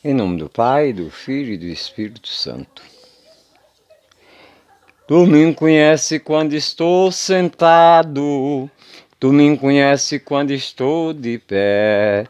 Em nome do Pai, do Filho e do Espírito Santo. Tu me conhece quando estou sentado, tu me conhece quando estou de pé,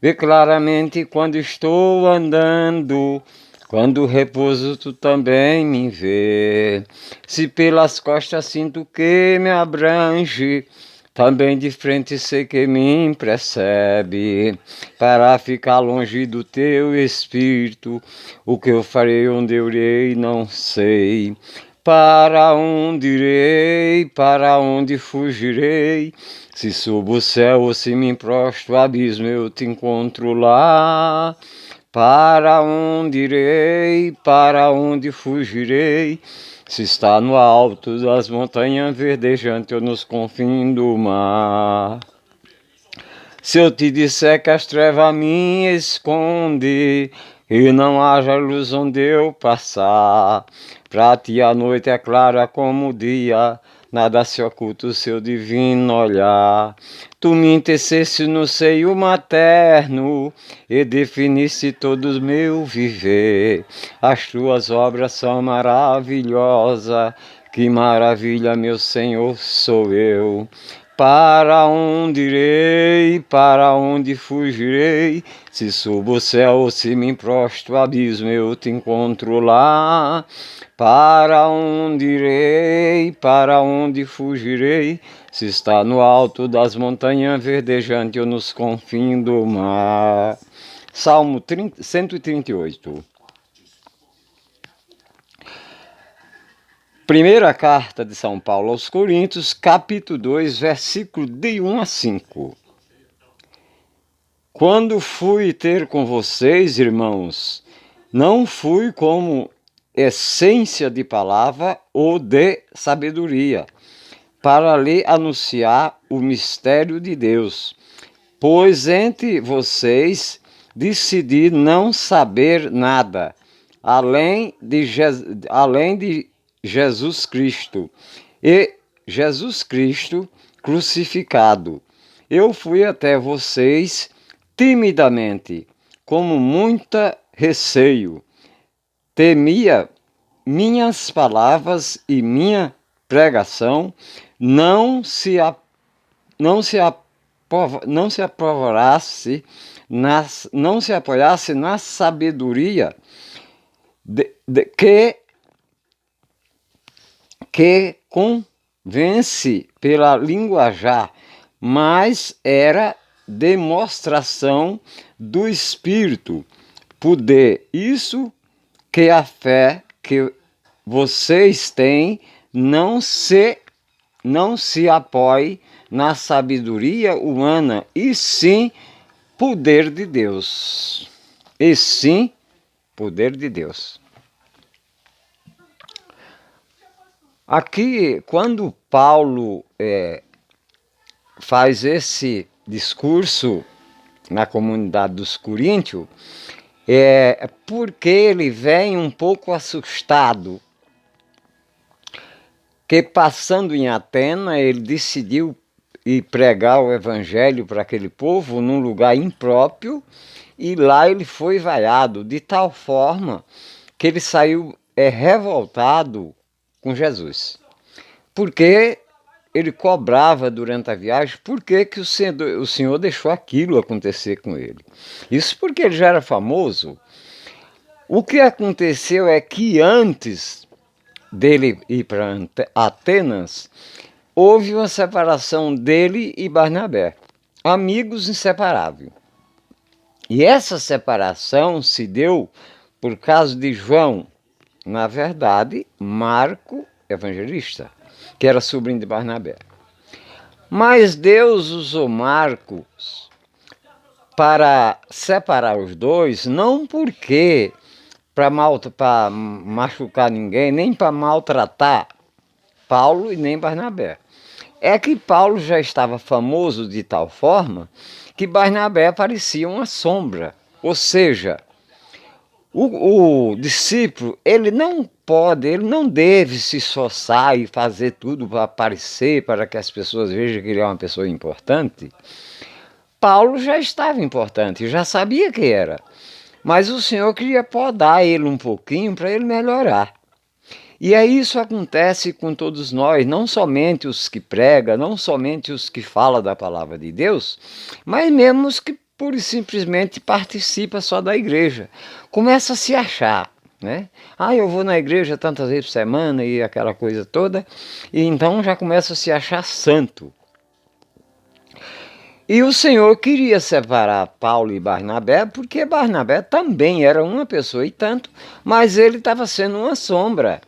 vê claramente quando estou andando, quando repouso tu também me vê. Se pelas costas sinto que me abrange, também de frente sei que me percebe. Para ficar longe do teu espírito, o que eu farei, onde eu irei, não sei. Para onde irei, para onde fugirei? Se subo o céu ou se me prostro o abismo, eu te encontro lá. Para onde irei, para onde fugirei? Se está no alto das montanhas verdejantes ou nos confins do mar. Se eu te disser que as trevas me escondem e não haja luz onde eu passar, pra ti a noite é clara como o dia, nada se oculta o seu divino olhar. Tu me tecesse no seio materno e definisse todos meu viver. As tuas obras são maravilhosas, que maravilha, meu Senhor, sou eu. Para onde irei, para onde fugirei? Se subo o céu ou se me prostro o abismo, eu te encontro lá. Para onde irei, para onde fugirei? Se está no alto das montanhas verdejantes ou nos confins do mar. Salmo 138. Primeira carta de São Paulo aos Coríntios, capítulo 2, versículo de 1 a 5. Quando fui ter com vocês, irmãos, não fui como essência de palavra ou de sabedoria, para lhe anunciar o mistério de Deus, pois entre vocês decidi não saber nada, além de Jesus Cristo e Jesus Cristo crucificado. Eu fui até vocês timidamente, como muita receio. Temia minhas palavras e minha pregação não se apoiasse na sabedoria que convence pela linguajar, mas era demonstração do Espírito, poder. Isso que a fé que vocês têm não se apoie na sabedoria humana, e sim poder de Deus. E sim poder de Deus. Aqui, quando Paulo faz esse discurso na comunidade dos Coríntios, é porque ele vem um pouco assustado, que passando em Atenas, ele decidiu ir pregar o evangelho para aquele povo num lugar impróprio, e lá ele foi vaiado de tal forma que ele saiu revoltado com Jesus. Porque ele cobrava durante a viagem por que o Senhor deixou aquilo acontecer com ele. Isso porque ele já era famoso. O que aconteceu é que antes dele ir para Atenas, houve uma separação dele e Barnabé, amigos inseparáveis. E essa separação se deu por causa de João, na verdade, Marco, evangelista, que era sobrinho de Barnabé. Mas Deus usou Marcos para separar os dois, não porque para machucar ninguém, nem para maltratar Paulo e nem Barnabé. É que Paulo já estava famoso de tal forma que Barnabé parecia uma sombra. Ou seja, o discípulo, ele não deve se esforçar e fazer tudo para aparecer, para que as pessoas vejam que ele é uma pessoa importante. Paulo já estava importante, já sabia que era. Mas o Senhor queria podar ele um pouquinho para ele melhorar. E aí isso acontece com todos nós, não somente os que pregam, não somente os que falam da palavra de Deus, mas mesmo os que pura e simplesmente participa só da igreja. Começa a se achar, né? Ah, eu vou na igreja tantas vezes por semana e aquela coisa toda, e então já começa a se achar santo. E o Senhor queria separar Paulo e Barnabé, porque Barnabé também era uma pessoa e tanto, mas ele estava sendo uma sombra.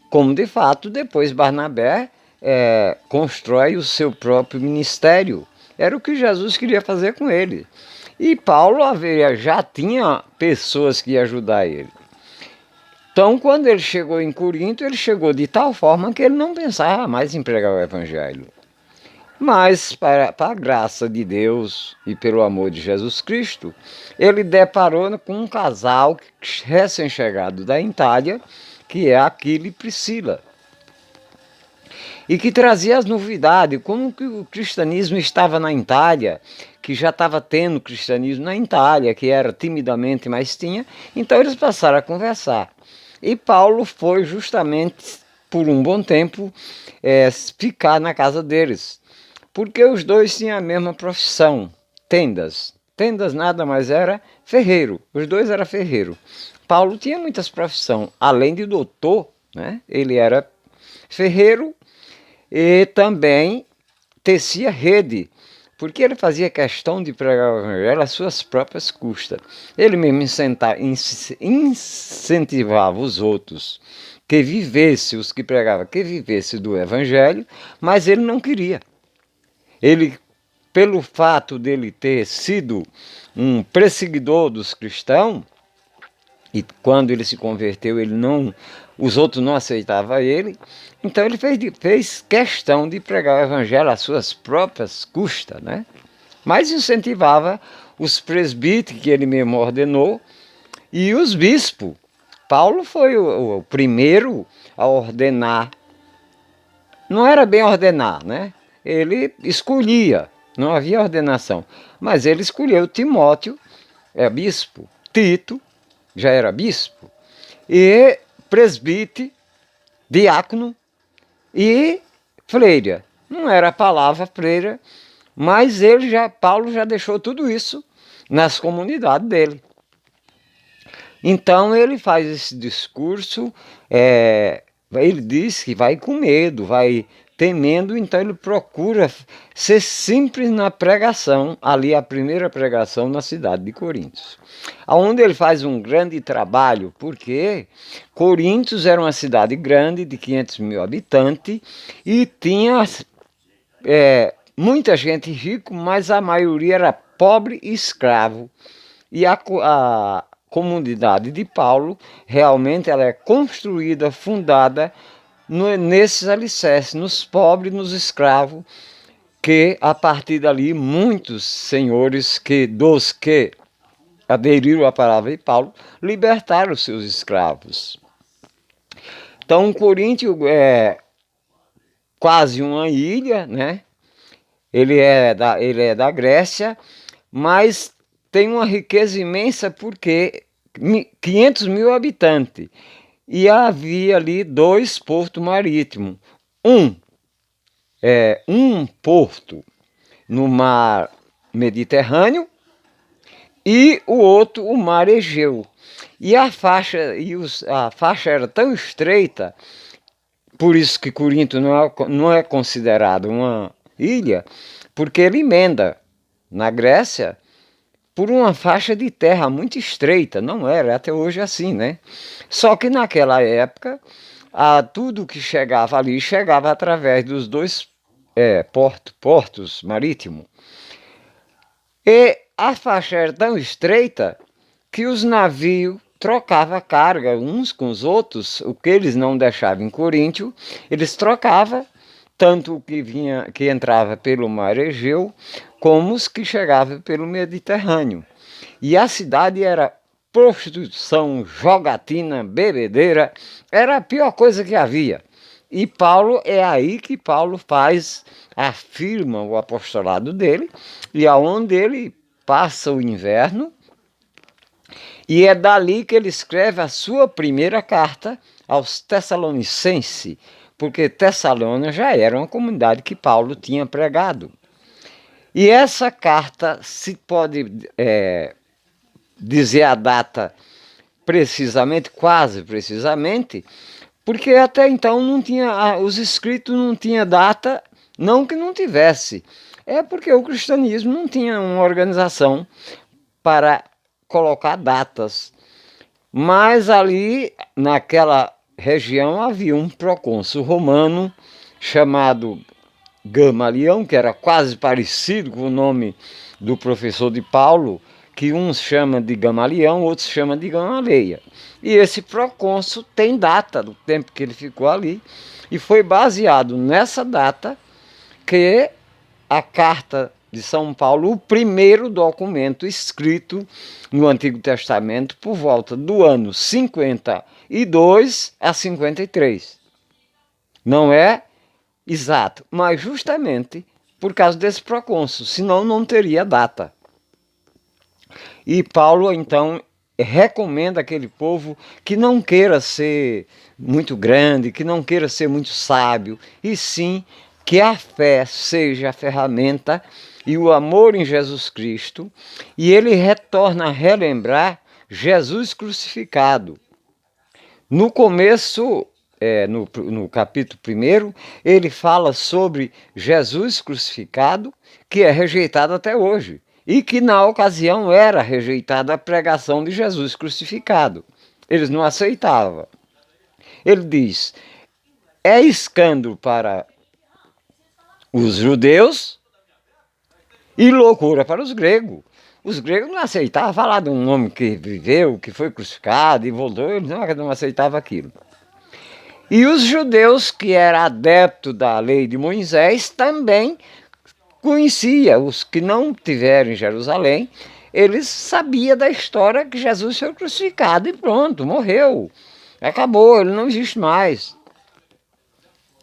Como de fato depois Barnabé constrói o seu próprio ministério. Era o que Jesus queria fazer com ele. E Paulo já tinha pessoas que iam ajudar ele. Então, quando ele chegou em Corinto, ele chegou de tal forma que ele não pensava mais em pregar o evangelho. Mas, para a graça de Deus e pelo amor de Jesus Cristo, ele deparou com um casal recém-chegado da Itália, que é Aquila e Priscila, e que trazia as novidades, como que o cristianismo estava na Itália, que já estava tendo cristianismo na Itália, que era timidamente, mas tinha. Então eles passaram a conversar. E Paulo foi justamente, por um bom tempo, ficar na casa deles, porque os dois tinham a mesma profissão, tendas. Tendas nada mais era ferreiro, os dois eram ferreiro. Paulo tinha muitas profissões, além de doutor, né? Ele era ferreiro e também tecia rede, porque ele fazia questão de pregar o evangelho às suas próprias custas. Ele mesmo incentivava os outros que vivesse, os que pregavam, que vivesse do evangelho, mas ele não queria. Ele, pelo fato dele ter sido um perseguidor dos cristãos, e quando ele se converteu, os outros não aceitavam ele, então ele fez questão de pregar o evangelho às suas próprias custas, né? Mas incentivava os presbíteros que ele mesmo ordenou e os bispos. Paulo foi o primeiro a ordenar. Não era bem ordenar, né? Ele escolhia, não havia ordenação. Mas ele escolheu Timóteo, bispo, Tito, já era bispo, e presbítero, diácono e freira. Não era a palavra freira, mas Paulo já deixou tudo isso nas comunidades dele. Então ele faz esse discurso, ele diz que vai com medo, vai temendo, então ele procura ser simples na pregação, ali a primeira pregação na cidade de Corinto, onde ele faz um grande trabalho, porque Corinto era uma cidade grande, de 500 mil habitantes, e tinha muita gente rica, mas a maioria era pobre e escravo. E a comunidade de Paulo, realmente ela é construída, fundada nesses alicerces, nos pobres, nos escravos, que a partir dali muitos senhores dos que aderiram à palavra de Paulo libertaram os seus escravos. Então Coríntio é quase uma ilha, né? Ele é da Grécia, mas tem uma riqueza imensa porque 500 mil habitantes. E havia ali 2 portos marítimos. Um porto no mar Mediterrâneo e o outro o mar Egeu. E a faixa era tão estreita, por isso que Corinto não é considerado uma ilha, porque ele emenda na Grécia por uma faixa de terra muito estreita. Não era, até hoje assim, né? Só que naquela época, tudo que chegava ali chegava através dos 2 portos marítimos. E a faixa era tão estreita que os navios trocavam carga uns com os outros, o que eles não deixavam em Coríntio, eles trocavam, tanto o que entrava pelo mar Egeu, como os que chegavam pelo Mediterrâneo. E a cidade era prostituição, jogatina, bebedeira, era a pior coisa que havia. E Paulo, é aí que Paulo afirma o apostolado dele, e aonde ele passa o inverno, E é dali que ele escreve a sua primeira carta aos Tessalonicenses, porque Tessalônica já era uma comunidade que Paulo tinha pregado. E essa carta se pode dizer a data precisamente, quase precisamente, porque até então não tinha, os escritos não tinha data, não que não tivesse, é porque o cristianismo não tinha uma organização para colocar datas. Mas ali, naquela região, havia um procônsul romano chamado Gamaliel, que era quase parecido com o nome do professor de Paulo, que uns chamam de Gamaliel, outros chamam de Gamaleia. E esse procônsul tem data do tempo que ele ficou ali, e foi baseado nessa data que a carta de São Paulo, o primeiro documento escrito no Antigo Testamento por volta do ano 52 a 53. Não é exato, mas justamente por causa desse procônsul, senão não teria data. E Paulo, então, recomenda aquele povo que não queira ser muito grande, que não queira ser muito sábio, e sim que a fé seja a ferramenta e o amor em Jesus Cristo, e ele retorna a relembrar Jesus crucificado. No começo, no capítulo 1, ele fala sobre Jesus crucificado, que é rejeitado até hoje, e que na ocasião era rejeitada a pregação de Jesus crucificado. Eles não aceitavam. Ele diz, é escândalo para os judeus e loucura para os gregos. Os gregos não aceitavam falar de um homem que viveu, que foi crucificado e voltou, eles não aceitavam aquilo. E os judeus, que eram adeptos da lei de Moisés, também conheciam. Os que não tiveram em Jerusalém, eles sabiam da história que Jesus foi crucificado e pronto, morreu. Acabou, ele não existe mais.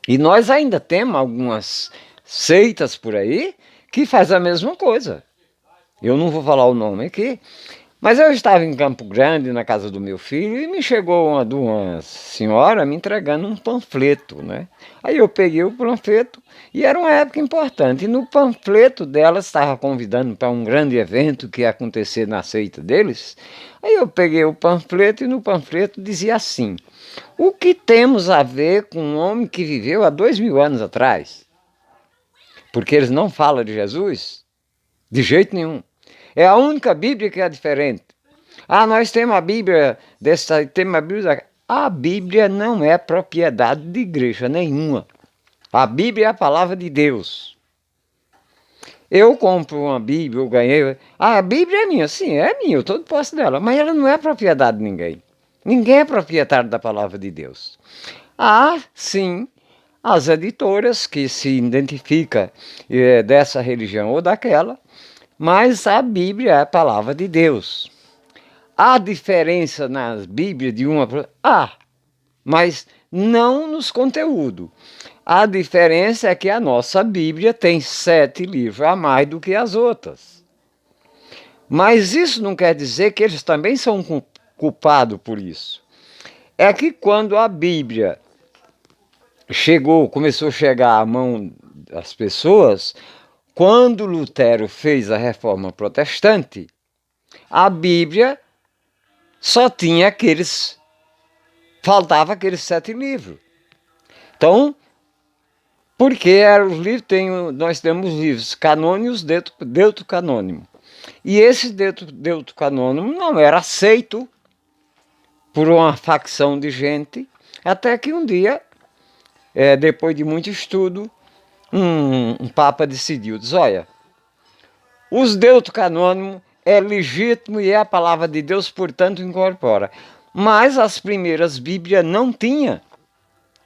E nós ainda temos algumas seitas por aí que fazem a mesma coisa. Eu não vou falar o nome aqui, mas eu estava em Campo Grande, na casa do meu filho, e me chegou uma senhora me entregando um panfleto, né? Aí eu peguei o panfleto, e era uma época importante, e no panfleto dela estava convidando para um grande evento que ia acontecer na seita deles. Aí eu peguei o panfleto, e no panfleto dizia assim, o que temos a ver com um homem que viveu há 2000 anos atrás? Porque eles não falam de Jesus de jeito nenhum. É a única Bíblia que é diferente. Ah, nós temos a Bíblia dessa, temos a Bíblia da... A Bíblia não é propriedade de igreja nenhuma. A Bíblia é a palavra de Deus. Eu compro uma Bíblia, eu ganhei... Ah, a Bíblia é minha. Sim, é minha, eu estou de posse dela. Mas ela não é propriedade de ninguém. Ninguém é proprietário da palavra de Deus. Ah, sim, as editoras que se identificam dessa religião ou daquela, mas a Bíblia é a palavra de Deus. Há diferença nas Bíblias de uma para outra? Há, mas não nos conteúdos. A diferença é que a nossa Bíblia tem 7 livros a mais do que as outras. Mas isso não quer dizer que eles também são culpados por isso. É que quando a Bíblia começou a chegar à mão das pessoas, quando Lutero fez a Reforma Protestante, a Bíblia só tinha faltava aqueles 7 livros. Então, porque eram os livros, nós temos livros canônicos, deuterocanônimo. E esse deuterocanônimo não era aceito por uma facção de gente, até que um dia, depois de muito estudo, um papa decidiu, diz, olha, os deuterocanônimos é legítimo e é a palavra de Deus, portanto incorpora. Mas as primeiras Bíblias não tinham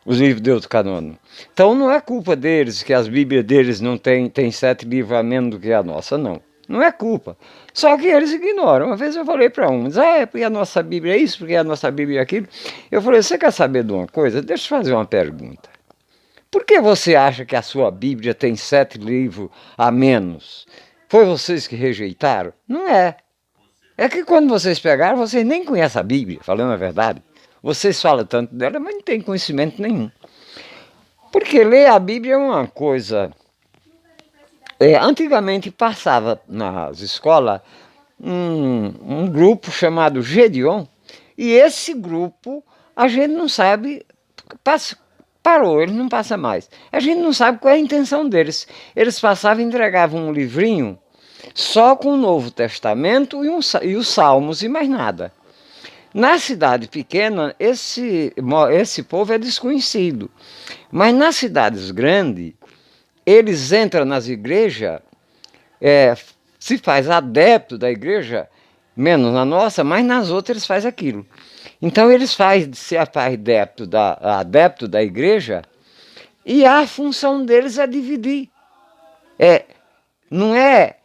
os livros deuterocanônicos. Então não é culpa deles que as Bíblias deles não tem 7 livros a menos do que a nossa, não. Não é culpa. Só que eles ignoram. Uma vez eu falei para um, é porque a nossa Bíblia é isso, porque a nossa Bíblia é aquilo. Eu falei, você quer saber de uma coisa? Deixa eu fazer uma pergunta. Por que você acha que a sua Bíblia tem 7 livros a menos? Foi vocês que rejeitaram? Não é. É que quando vocês pegaram, vocês nem conhecem a Bíblia, falando a verdade. Vocês falam tanto dela, mas não tem conhecimento nenhum. Porque ler a Bíblia é uma coisa. Antigamente passava nas escolas um grupo chamado Gedeon, e esse grupo a gente não sabe, parou, ele não passa mais. A gente não sabe qual é a intenção deles. Eles passavam e entregavam um livrinho só com o Novo Testamento e os Salmos e mais nada. Na cidade pequena, esse povo é desconhecido. Mas nas cidades grandes, eles entram nas igrejas, se faz adepto da igreja, menos na nossa, mas nas outras eles fazem aquilo. Então eles se faz adepto da igreja, e a função deles é dividir. Não é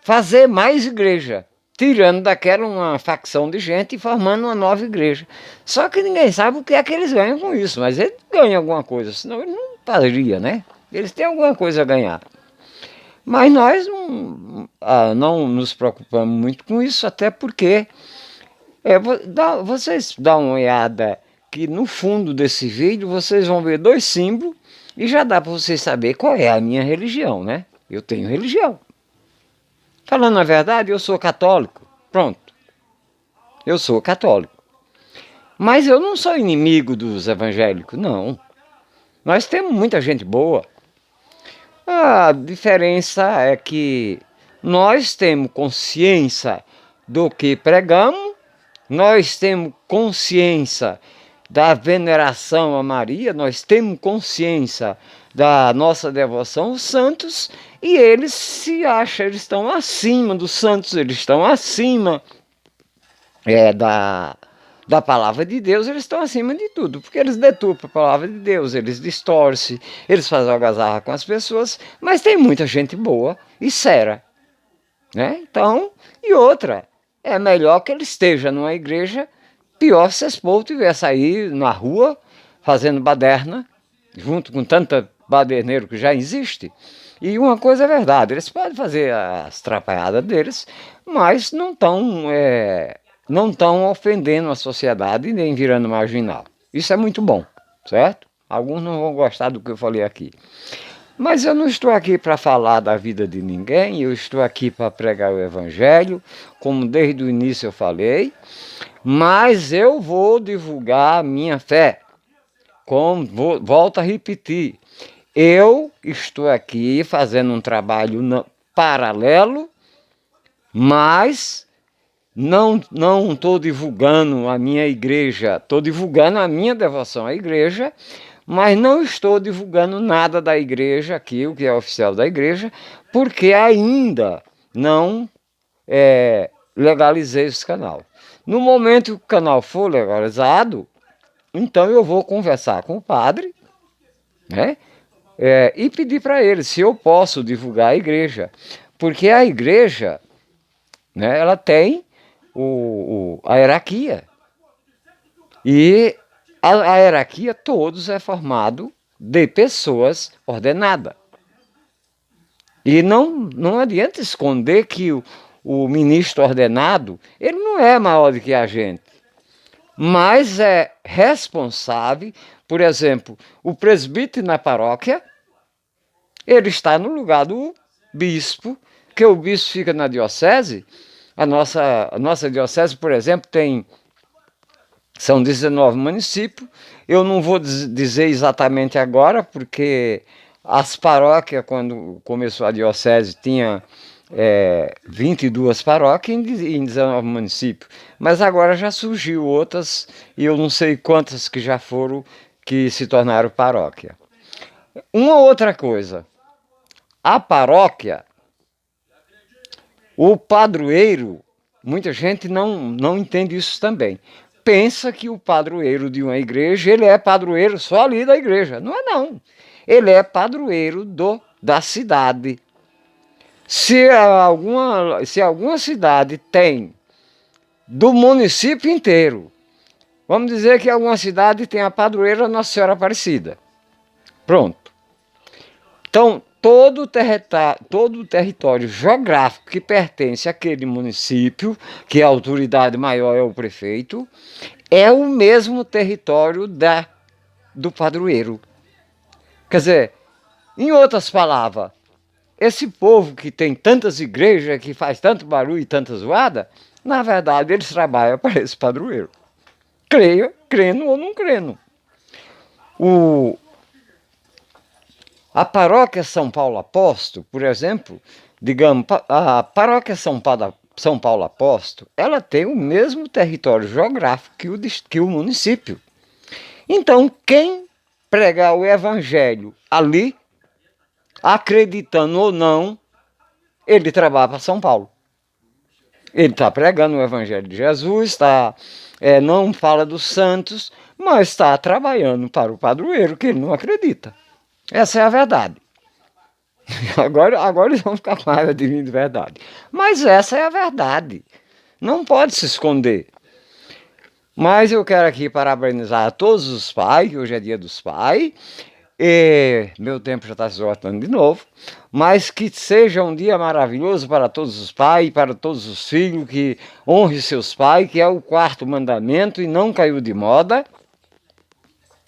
fazer mais igreja, tirando daquela uma facção de gente e formando uma nova igreja. Só que ninguém sabe o que é que eles ganham com isso, mas eles ganham alguma coisa, senão eles não fariam, né? Eles têm alguma coisa a ganhar. Mas nós não nos preocupamos muito com isso, até porque vocês dão uma olhada que no fundo desse vídeo vocês vão ver dois símbolos e já dá para vocês saber qual é a minha religião, né? Eu tenho religião. Falando a verdade, eu sou católico. Pronto. Eu sou católico. Mas eu não sou inimigo dos evangélicos, não. Nós temos muita gente boa. A diferença é que nós temos consciência do que pregamos, nós temos consciência da veneração a Maria, nós temos consciência da nossa devoção aos santos, e eles se acham, eles estão acima dos santos, eles estão acima da palavra de Deus, eles estão acima de tudo, porque eles deturpam a palavra de Deus, eles distorcem, eles fazem algazarra com as pessoas, mas tem muita gente boa e séria, né? Então, e outra, é melhor que ele esteja numa igreja, pior se esse povo tivesse aí na rua, fazendo baderna, junto com tanta baderneiro que já existe. E uma coisa é verdade, eles podem fazer as trapalhadas deles, mas não estão ofendendo a sociedade nem virando marginal. Isso é muito bom, certo? Alguns não vão gostar do que eu falei aqui. Mas eu não estou aqui para falar da vida de ninguém, eu estou aqui para pregar o Evangelho, como desde o início eu falei, mas eu vou divulgar a minha fé. Volto a repetir, eu estou aqui fazendo um trabalho paralelo, mas não estou divulgando a minha igreja, estou divulgando a minha devoção à igreja, mas não estou divulgando nada da igreja aqui, o que é oficial da igreja, porque ainda não legalizei esse canal. No momento que o canal for legalizado, então eu vou conversar com o padre, né? E pedir para ele se eu posso divulgar a igreja, porque a igreja, né, ela tem a hierarquia, e a hierarquia todos é formado de pessoas ordenadas, e não adianta esconder que o ministro ordenado, ele não é maior do que a gente, mas é responsável. Por exemplo, o presbítero na paróquia, ele está no lugar do bispo, que o bispo fica na diocese. A nossa diocese, por exemplo, são 19 municípios. Eu não vou dizer exatamente agora, porque as paróquias, quando começou a diocese, tinha 22 paróquias em 19 municípios. Mas agora já surgiu outras, e eu não sei quantas que já foram, que se tornaram paróquia. Uma outra coisa, a paróquia, o padroeiro, muita gente não entende isso também. Pensa que o padroeiro de uma igreja, ele é padroeiro só ali da igreja. Não é não. Ele é padroeiro da cidade. Se alguma cidade tem do município inteiro, vamos dizer que alguma cidade tem a padroeira Nossa Senhora Aparecida. Pronto. Então, todo o território geográfico que pertence àquele município, que a autoridade maior é o prefeito, é o mesmo território do padroeiro. Quer dizer, em outras palavras, esse povo que tem tantas igrejas, que faz tanto barulho e tanta zoada, na verdade eles trabalham para esse padroeiro. Creia, crendo ou não crendo. A paróquia São Paulo Apóstolo, por exemplo, digamos, a paróquia São Paulo Apóstolo, ela tem o mesmo território geográfico que o município. Então, quem pregar o evangelho ali, acreditando ou não, ele trabalha para São Paulo. Ele está pregando o evangelho de Jesus, não fala dos santos, mas está trabalhando para o padroeiro, que ele não acredita. Essa é a verdade. Agora eles vão ficar com raiva de mim de verdade. Mas essa é a verdade. Não pode se esconder. Mas eu quero aqui parabenizar a todos os pais, que hoje é dia dos pais. E meu tempo já está se esgotando de novo. Mas que seja um dia maravilhoso para todos os pais, para todos os filhos, que honre seus pais, que é o 4º mandamento e não caiu de moda.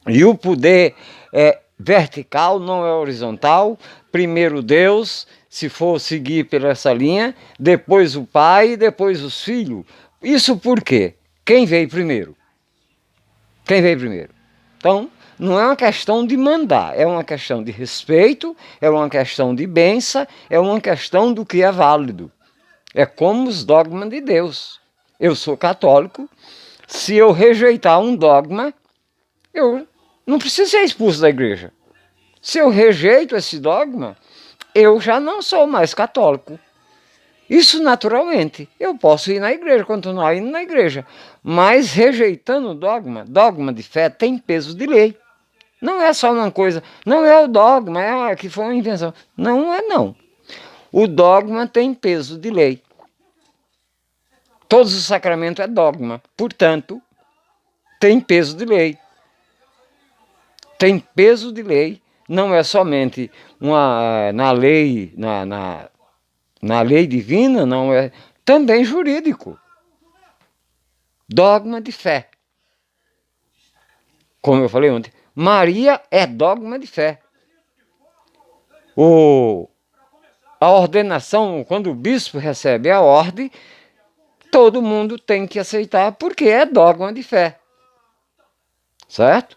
E o poder é vertical, não é horizontal. Primeiro Deus, se for seguir pela essa linha, depois o pai e depois os filhos. Isso por quê? Quem veio primeiro? Quem veio primeiro? Então, não é uma questão de mandar, é uma questão de respeito, é uma questão de bênção, é uma questão do que é válido. É como os dogmas de Deus. Eu sou católico, se eu rejeitar um dogma, eu não preciso ser expulso da igreja. Se eu rejeito esse dogma, eu já não sou mais católico. Isso naturalmente. Eu posso ir na igreja, continuar indo na igreja. Mas rejeitando o dogma de fé tem peso de lei. Não é só uma coisa, não é o dogma, que foi uma invenção. Não é não. O dogma tem peso de lei. Todos os sacramentos é dogma. Portanto, tem peso de lei. Tem peso de lei, não é somente na lei divina, não é também jurídico. Dogma de fé. Como eu falei ontem, Maria é dogma de fé. A ordenação, quando o bispo recebe a ordem, todo mundo tem que aceitar, porque é dogma de fé. Certo?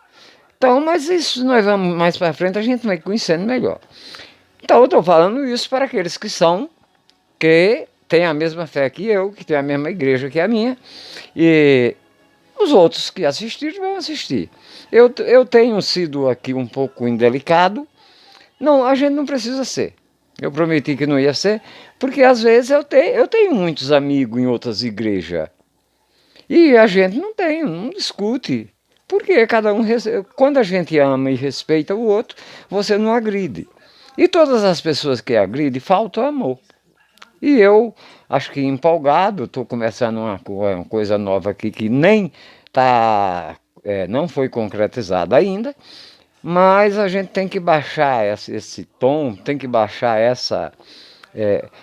Então, mas isso nós vamos mais para frente, a gente vai conhecendo melhor. Então, eu estou falando isso para aqueles que têm a mesma fé que eu, que têm a mesma igreja que a minha, e os outros que assistiram vão assistir. Eu tenho sido aqui um pouco indelicado. Não, a gente não precisa ser. Eu prometi que não ia ser, porque às vezes eu tenho muitos amigos em outras igrejas. E a gente não discute. Porque quando a gente ama e respeita o outro, você não agride. E todas as pessoas que agridem, falta amor. E eu, acho que empolgado, estou começando uma coisa nova aqui que nem não foi concretizada ainda, mas a gente tem que baixar esse tom, tem que baixar essa...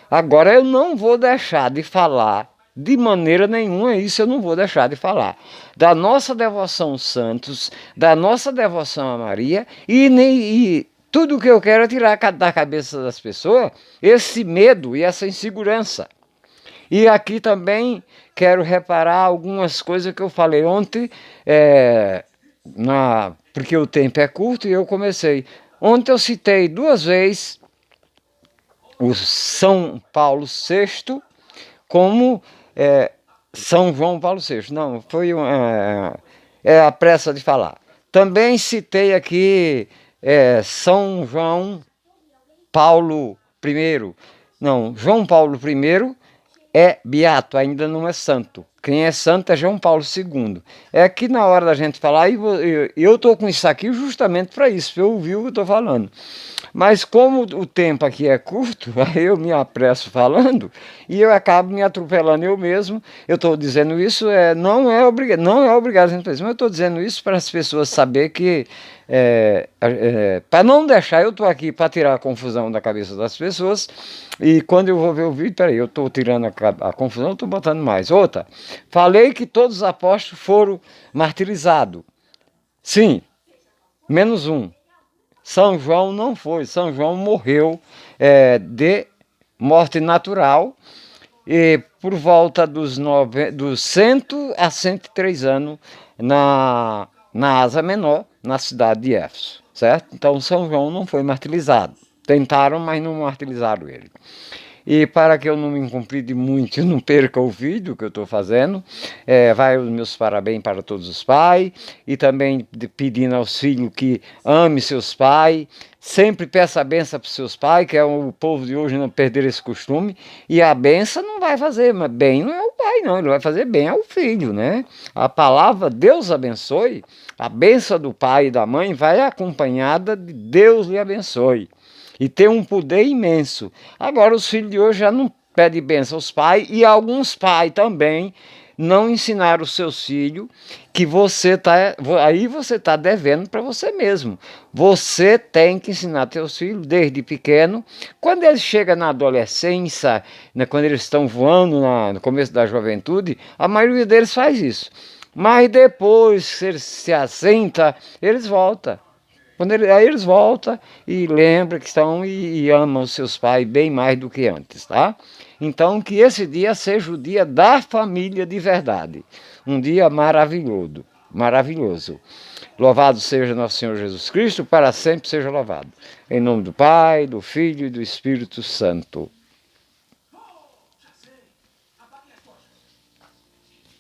Agora eu não vou deixar de falar, de maneira nenhuma, isso eu não vou deixar de falar, da nossa devoção aos santos, da nossa devoção a Maria, e tudo que eu quero é tirar da cabeça das pessoas esse medo e essa insegurança. E aqui também quero reparar algumas coisas que eu falei ontem, porque o tempo é curto e eu comecei. Ontem eu citei 2 vezes o São Paulo VI como São João Paulo VI. Não, foi a pressa de falar. Também citei aqui São João Paulo I. Não, João Paulo I é beato, ainda não é santo. Quem é santo é João Paulo II. É que na hora da gente falar, eu estou com isso aqui justamente para isso, para eu ouvir o que eu estou falando. Mas como o tempo aqui é curto, aí eu me apresso falando e eu acabo me atropelando eu mesmo. Eu estou dizendo isso, não é obrigado a gente fazer, mas eu estou dizendo isso para as pessoas saberem que para não deixar, eu estou aqui para tirar a confusão da cabeça das pessoas, e quando eu vou ver o vídeo, peraí, eu estou tirando a confusão, estou botando mais. Outra, falei que todos os apóstolos foram martirizados. Sim, menos um. São João não foi, São João morreu de morte natural, e por volta dos 100 a 103 anos na Ásia Menor, na cidade de Éfeso, certo? Então São João não foi martirizado. Tentaram, mas não martirizaram ele. E para que eu não me incompride muito e não perca o vídeo que eu estou fazendo, vai os meus parabéns para todos os pais, e também pedindo aos filhos que ame seus pais, sempre peça a benção para os seus pais, que é o povo de hoje não perder esse costume, e a benção não vai fazer bem, não é o pai não, ele vai fazer bem ao filho, né? A palavra Deus abençoe, a benção do pai e da mãe vai acompanhada de Deus lhe abençoe. E tem um poder imenso. Agora os filhos de hoje já não pedem bênção aos pais, e alguns pais também não ensinaram os seus filhos que aí você está devendo para você mesmo. Você tem que ensinar seus filhos desde pequeno. Quando eles chegam na adolescência, né, quando eles estão voando no começo da juventude, a maioria deles faz isso. Mas depois que eles se assentam, eles voltam. Aí eles voltam e lembram que estão e amam os seus pais bem mais do que antes, tá? Então que esse dia seja o dia da família de verdade. Um dia maravilhoso, maravilhoso. Louvado seja nosso Senhor Jesus Cristo, para sempre seja louvado. Em nome do Pai, do Filho e do Espírito Santo.